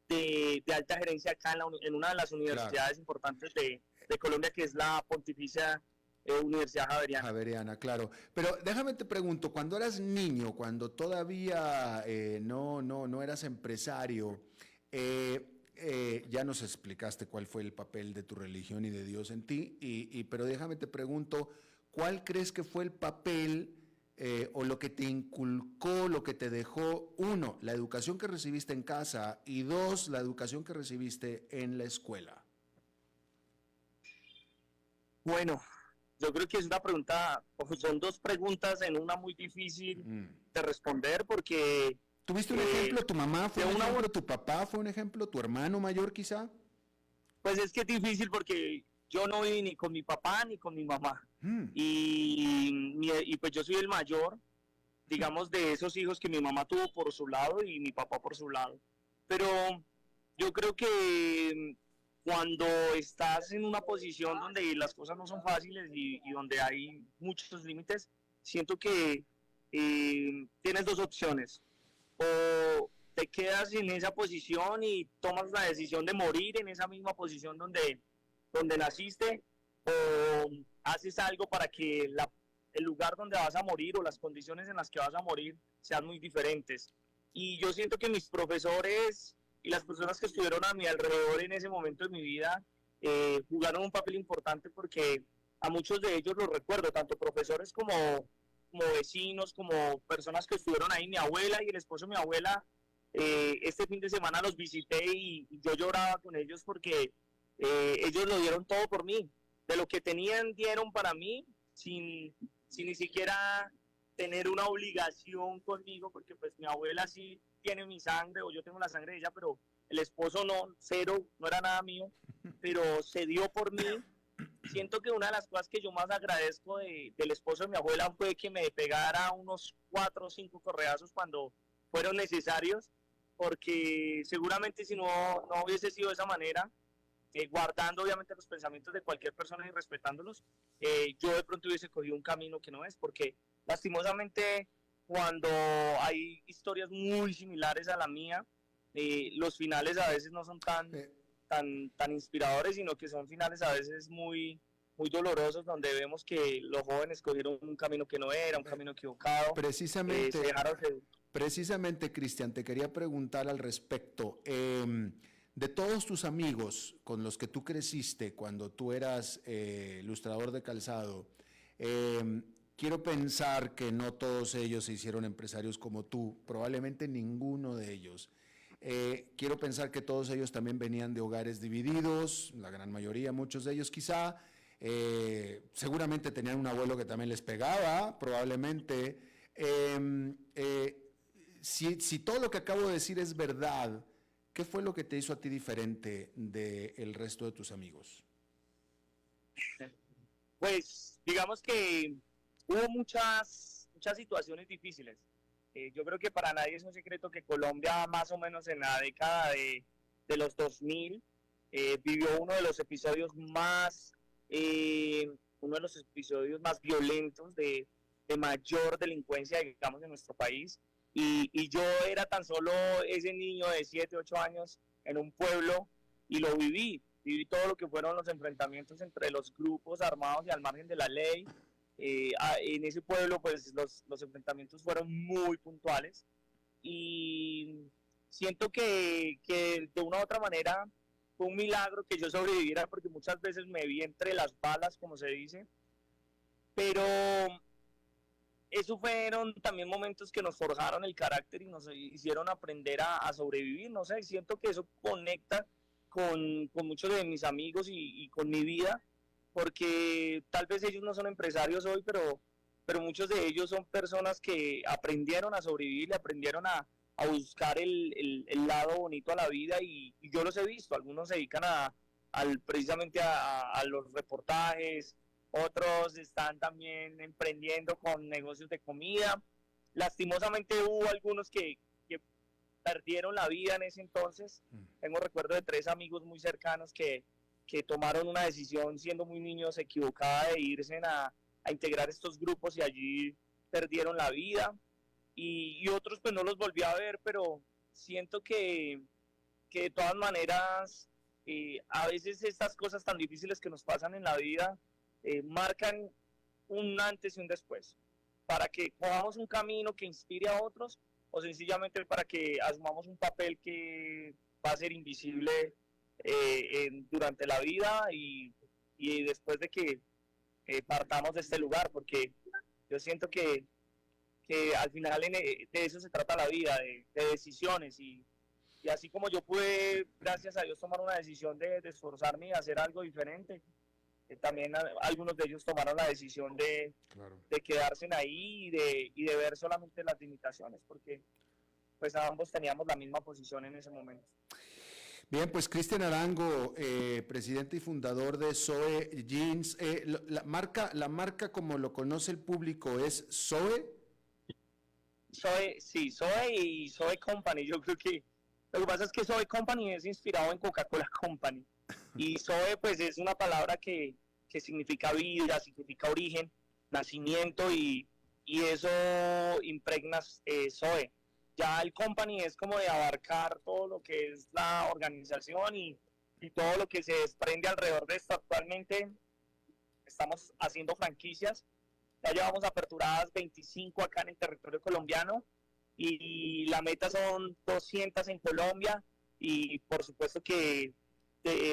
de alta gerencia acá en una de las universidades importantes de Colombia, que es la Pontificia Universidad Javeriana. Javeriana, claro. Pero déjame te pregunto, cuando eras niño, cuando todavía no eras empresario, ya nos explicaste cuál fue el papel de tu religión y de Dios en ti, pero déjame te pregunto, ¿cuál crees que fue el papel o lo que te inculcó, lo que te dejó, uno, la educación que recibiste en casa y dos, la educación que recibiste en la escuela? Bueno, yo creo que es una pregunta, o son dos preguntas en una muy difícil de responder porque... ¿Tuviste un ejemplo? ¿Tu mamá fue un ejemplo? ¿Tu papá fue un ejemplo? ¿Tu hermano mayor quizá? Pues es que es difícil porque yo no viví ni con mi papá ni con mi mamá. Y pues yo soy el mayor, digamos, de esos hijos que mi mamá tuvo por su lado y mi papá por su lado. Pero yo creo que cuando estás en una posición donde las cosas no son fáciles y donde hay muchos límites, siento que tienes dos opciones. O te quedas en esa posición y tomas la decisión de morir en esa misma posición donde naciste, o haces algo para que el lugar donde vas a morir o las condiciones en las que vas a morir sean muy diferentes. Y yo siento que mis profesores y las personas que estuvieron a mi alrededor en ese momento de mi vida jugaron un papel importante porque a muchos de ellos los recuerdo, tanto profesores como vecinos, como personas que estuvieron ahí. Mi abuela y el esposo de mi abuela, este fin de semana los visité y yo lloraba con ellos porque ellos lo dieron todo por mí. De lo que tenían, dieron para mí, sin ni siquiera tener una obligación conmigo, porque pues mi abuela sí tiene mi sangre, o yo tengo la sangre de ella, pero el esposo no, cero, no era nada mío, pero se dio por mí. Siento que una de las cosas que yo más agradezco del esposo de mi abuela fue que me pegara unos 4 o 5 correazos cuando fueron necesarios, porque seguramente si no hubiese sido de esa manera, guardando obviamente los pensamientos de cualquier persona y respetándolos, yo de pronto hubiese cogido un camino que no es, porque lastimosamente cuando hay historias muy similares a la mía, los finales a veces no son tan inspiradores, sino que son finales a veces muy dolorosos, donde vemos que los jóvenes cogieron un camino que no era, un camino equivocado. Precisamente, Cristian, te quería preguntar al respecto. De todos tus amigos con los que tú creciste cuando tú eras ilustrador de calzado, quiero pensar que no todos ellos se hicieron empresarios como tú, probablemente ninguno de ellos. Quiero pensar que todos ellos también venían de hogares divididos, la gran mayoría, muchos de ellos quizá, seguramente tenían un abuelo que también les pegaba, probablemente. Si todo lo que acabo de decir es verdad, ¿qué fue lo que te hizo a ti diferente del resto de tus amigos? Pues digamos que hubo muchas situaciones difíciles. Yo creo que para nadie es un secreto que Colombia, más o menos en la década de los 2000, vivió uno de los episodios más violentos de mayor delincuencia, digamos, en nuestro país. Y yo era tan solo ese niño de 7, 8 años en un pueblo y lo viví todo lo que fueron los enfrentamientos entre los grupos armados y al margen de la ley. En ese pueblo pues los enfrentamientos fueron muy puntuales y siento que de una u otra manera fue un milagro que yo sobreviviera, porque muchas veces me vi entre las balas, como se dice, pero esos fueron también momentos que nos forjaron el carácter y nos hicieron aprender a sobrevivir. No sé, siento que eso conecta con muchos de mis amigos y con mi vida, porque tal vez ellos no son empresarios hoy, pero muchos de ellos son personas que aprendieron a sobrevivir y aprendieron a buscar el lado bonito a la vida, y yo los he visto. Algunos se dedican precisamente a los reportajes, otros están también emprendiendo con negocios de comida. Lastimosamente hubo algunos que perdieron la vida en ese entonces. Tengo recuerdo de 3 amigos muy cercanos que tomaron una decisión siendo muy niños equivocada de irse a integrar estos grupos y allí perdieron la vida, y otros pues no los volví a ver, pero siento que de todas maneras a veces estas cosas tan difíciles que nos pasan en la vida marcan un antes y un después, para que cojamos un camino que inspire a otros o sencillamente para que asumamos un papel que va a ser invisible durante la vida y después de que partamos de este lugar, porque yo siento que al final de eso se trata la vida, de decisiones y así como yo pude, gracias a Dios, tomar una decisión de esforzarme y hacer algo diferente, también algunos de ellos tomaron la decisión de quedarse ahí y de ver solamente las limitaciones, porque pues ambos teníamos la misma posición en ese momento. Bien, pues Cristian Arango, presidente y fundador de Zoe Jeans. La marca como lo conoce el público es Zoe. Zoe, sí, Zoe y Zoe Company. Yo creo que lo que pasa es que Zoe Company es inspirado en Coca-Cola Company. Y Zoe, pues, es una palabra que significa vida, significa origen, nacimiento, y eso impregna Zoe. Ya el company es como de abarcar todo lo que es la organización y todo lo que se desprende alrededor de esto. Actualmente estamos haciendo franquicias, ya llevamos aperturadas 25 acá en el territorio colombiano y la meta son 200 en Colombia y por supuesto que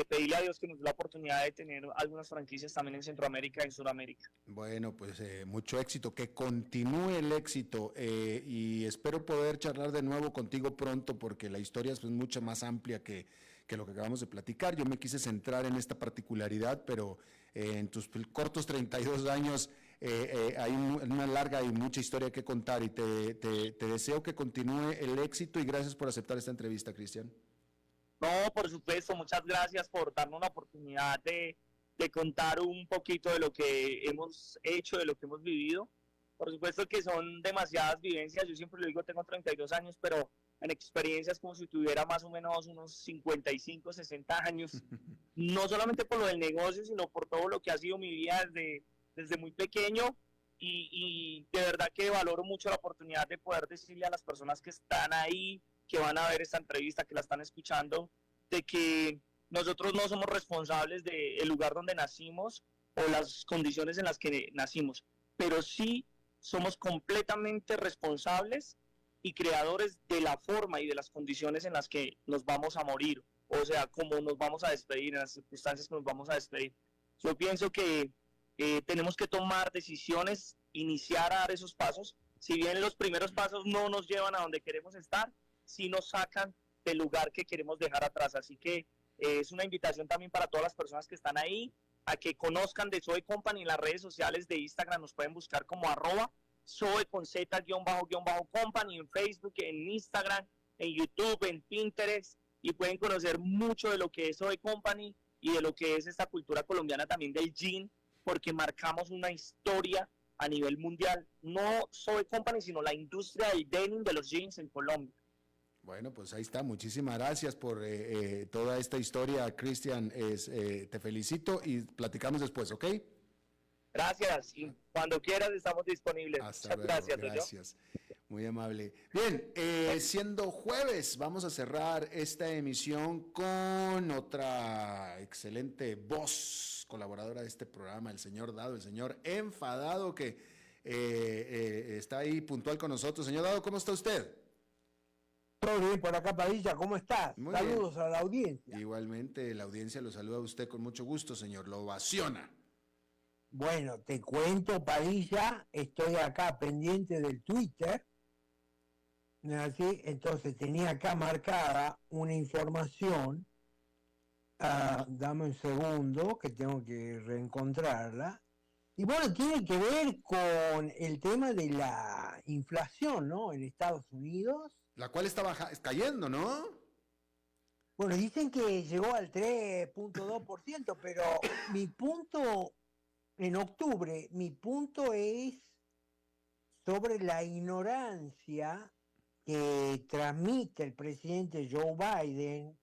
pedirle a Dios que nos dé la oportunidad de tener algunas franquicias también en Centroamérica y en Sudamérica. Bueno, pues mucho éxito, que continúe el éxito y espero poder charlar de nuevo contigo pronto porque la historia es pues, mucho más amplia que lo que acabamos de platicar. Yo me quise centrar en esta particularidad, pero en tus cortos 32 años hay una larga y mucha historia que contar y te deseo que continúe el éxito y gracias por aceptar esta entrevista, Cristian. No, por supuesto, muchas gracias por darme una oportunidad de contar un poquito de lo que hemos hecho, de lo que hemos vivido. Por supuesto que son demasiadas vivencias, yo siempre lo digo, tengo 32 años, pero en experiencias como si tuviera más o menos unos 55, 60 años, no solamente por lo del negocio, sino por todo lo que ha sido mi vida desde muy pequeño y de verdad que valoro mucho la oportunidad de poder decirle a las personas que están ahí, que van a ver esta entrevista, que la están escuchando, de que nosotros no somos responsables del lugar donde nacimos o las condiciones en las que nacimos, pero sí somos completamente responsables y creadores de la forma y de las condiciones en las que nos vamos a morir, o sea, cómo nos vamos a despedir, en las circunstancias que nos vamos a despedir. Yo pienso que tenemos que tomar decisiones, iniciar a dar esos pasos, si bien los primeros pasos no nos llevan a donde queremos estar, sí nos sacan del lugar que queremos dejar atrás, así que es una invitación también para todas las personas que están ahí, a que conozcan de Zoe Company en las redes sociales de Instagram, nos pueden buscar como @Zoe con Z__company, en Facebook, en Instagram, en YouTube, en Pinterest, y pueden conocer mucho de lo que es Zoe Company y de lo que es esta cultura colombiana también del jean, porque marcamos una historia a nivel mundial, no Zoe Company, sino la industria del denim de los jeans en Colombia. Bueno, pues ahí está. Muchísimas gracias por toda esta historia, Cristian. Te felicito y platicamos después, ¿ok? Gracias. Y cuando quieras estamos disponibles. Hasta luego. Gracias. Muy amable. Bien, siendo jueves, vamos a cerrar esta emisión con otra excelente voz colaboradora de este programa, el señor Dado, el señor Enfadado, que está ahí puntual con nosotros. Señor Dado, ¿cómo está usted? Todo bien por acá, Padilla, ¿cómo estás? Muy Saludos bien. A la audiencia. Igualmente, la audiencia lo saluda a usted con mucho gusto, señor. Lo ovaciona. Bueno, te cuento, Padilla, estoy acá pendiente del Twitter. ¿Así? Entonces tenía acá marcada una información. Dame un segundo, que tengo que reencontrarla. Y bueno, tiene que ver con el tema de la inflación, ¿no? En Estados Unidos. La cual está cayendo, ¿no? Bueno, dicen que llegó al 3.2%, pero mi punto en octubre, mi punto es sobre la ignorancia que transmite el presidente Joe Biden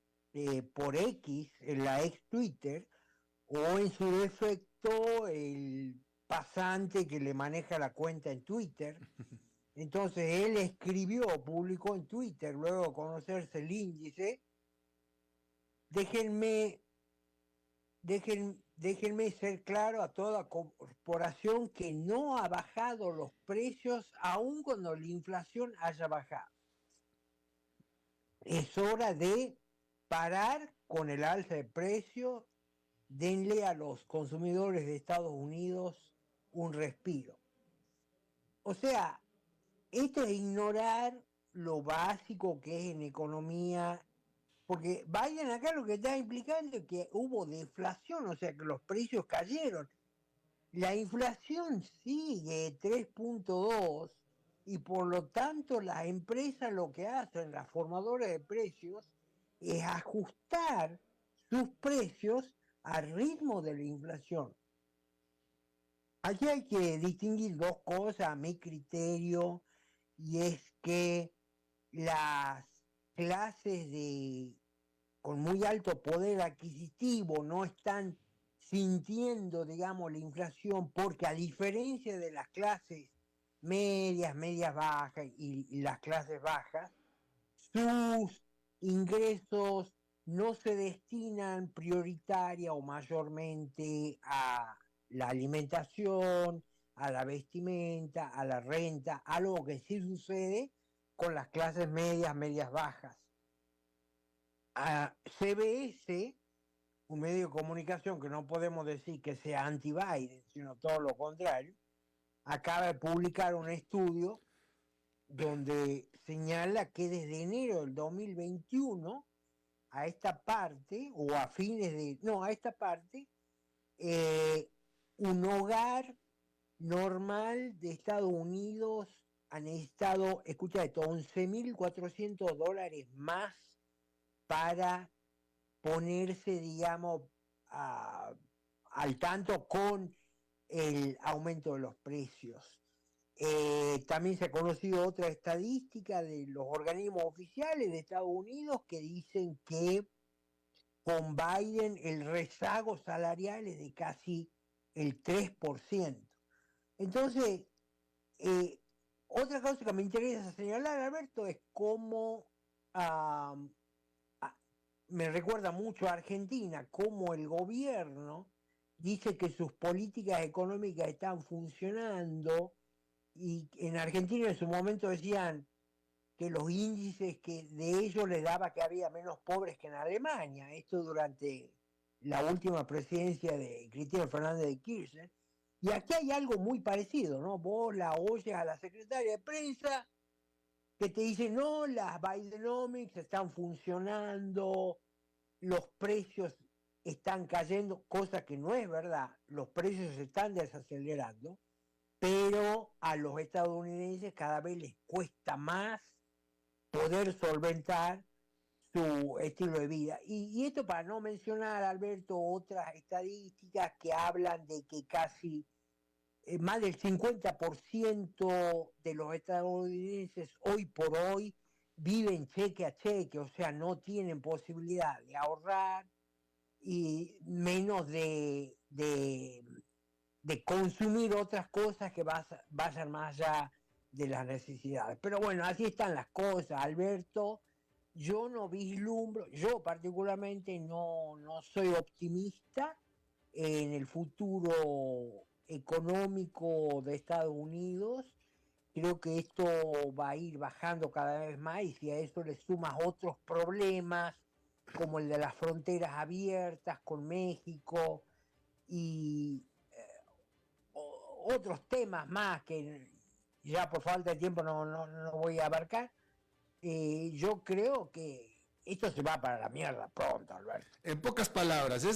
por X, en la ex Twitter, o en su defecto el pasante que le maneja la cuenta en Twitter. Entonces él publicó en Twitter, luego de conocerse el índice, déjenme ser claro a toda corporación que no ha bajado los precios aun cuando la inflación haya bajado. Es hora de parar con el alza de precios, denle a los consumidores de Estados Unidos un respiro. O sea, esto es ignorar lo básico que es en economía, porque Biden acá lo que está implicando es que hubo deflación, o sea que los precios cayeron. La inflación sigue 3.2 y por lo tanto las empresas lo que hacen, las formadoras de precios, es ajustar sus precios al ritmo de la inflación. Aquí hay que distinguir dos cosas a mi criterio, y es que las clases con muy alto poder adquisitivo no están sintiendo, digamos, la inflación, porque a diferencia de las clases medias bajas y las clases bajas, sus ingresos no se destinan prioritaria o mayormente a la alimentación, a la vestimenta, a la renta, algo que sí sucede con las clases medias bajas. CBS, un medio de comunicación que no podemos decir que sea anti-Biden, sino todo lo contrario, acaba de publicar un estudio donde señala que desde enero del 2021 a esta parte, o a fines de... No, a esta parte, un hogar normal de Estados Unidos ha necesitado, escucha esto, $11.400 más para ponerse, digamos, al tanto con el aumento de los precios. También se ha conocido otra estadística de los organismos oficiales de Estados Unidos que dicen que con Biden el rezago salarial es de casi el 3%. Entonces, otra cosa que me interesa señalar, Alberto, es cómo me recuerda mucho a Argentina, cómo el gobierno dice que sus políticas económicas están funcionando, y en Argentina en su momento decían que los índices que de ellos les daba que había menos pobres que en Alemania, esto durante la última presidencia de Cristina Fernández de Kirchner. Y aquí hay algo muy parecido, ¿no? Vos la oyes a la secretaria de prensa que te dice, no, las Bidenomics están funcionando, los precios están cayendo, cosa que no es verdad, los precios se están desacelerando, pero a los estadounidenses cada vez les cuesta más poder solventar su estilo de vida. Y esto para no mencionar, Alberto, otras estadísticas que hablan de que casi más del 50% de los estadounidenses hoy por hoy viven cheque a cheque, o sea, no tienen posibilidad de ahorrar y menos de consumir otras cosas que vayan más allá de las necesidades. Pero bueno, así están las cosas, Alberto. Yo no vislumbro, yo particularmente no soy optimista en el futuro económico de Estados Unidos. Creo que esto va a ir bajando cada vez más, y si a eso le sumas otros problemas como el de las fronteras abiertas con México y otros temas más que ya por falta de tiempo no voy a abarcar, yo creo que esto se va para la mierda pronto, Alberto. En pocas palabras,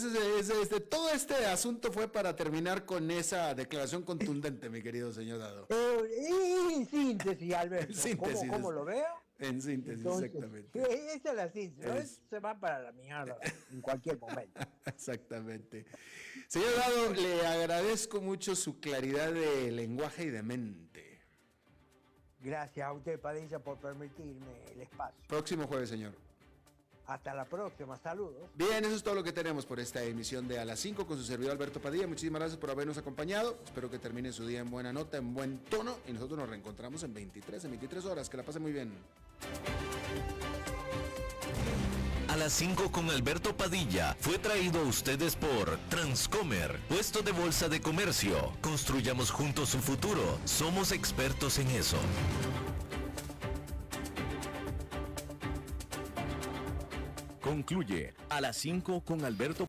todo este asunto fue para terminar con esa declaración contundente, mi querido señor Dado. En síntesis, Alberto, ¿cómo lo veo? En síntesis, entonces, exactamente. Esa es la síntesis, se va para la mierda en cualquier momento. Exactamente. Señor Dado, le agradezco mucho su claridad de lenguaje y de mente. Gracias a usted, Padilla, por permitirme el espacio. Próximo jueves, señor. Hasta la próxima, saludos. Bien, eso es todo lo que tenemos por esta emisión de A las 5 con su servidor Alberto Padilla. Muchísimas gracias por habernos acompañado. Espero que termine su día en buena nota, en buen tono, y nosotros nos reencontramos en 23 horas. Que la pase muy bien. A las 5 con Alberto Padilla fue traído a ustedes por Transcomer, puesto de bolsa de comercio. Construyamos juntos su futuro. Somos expertos en eso. Concluye A las 5 con Alberto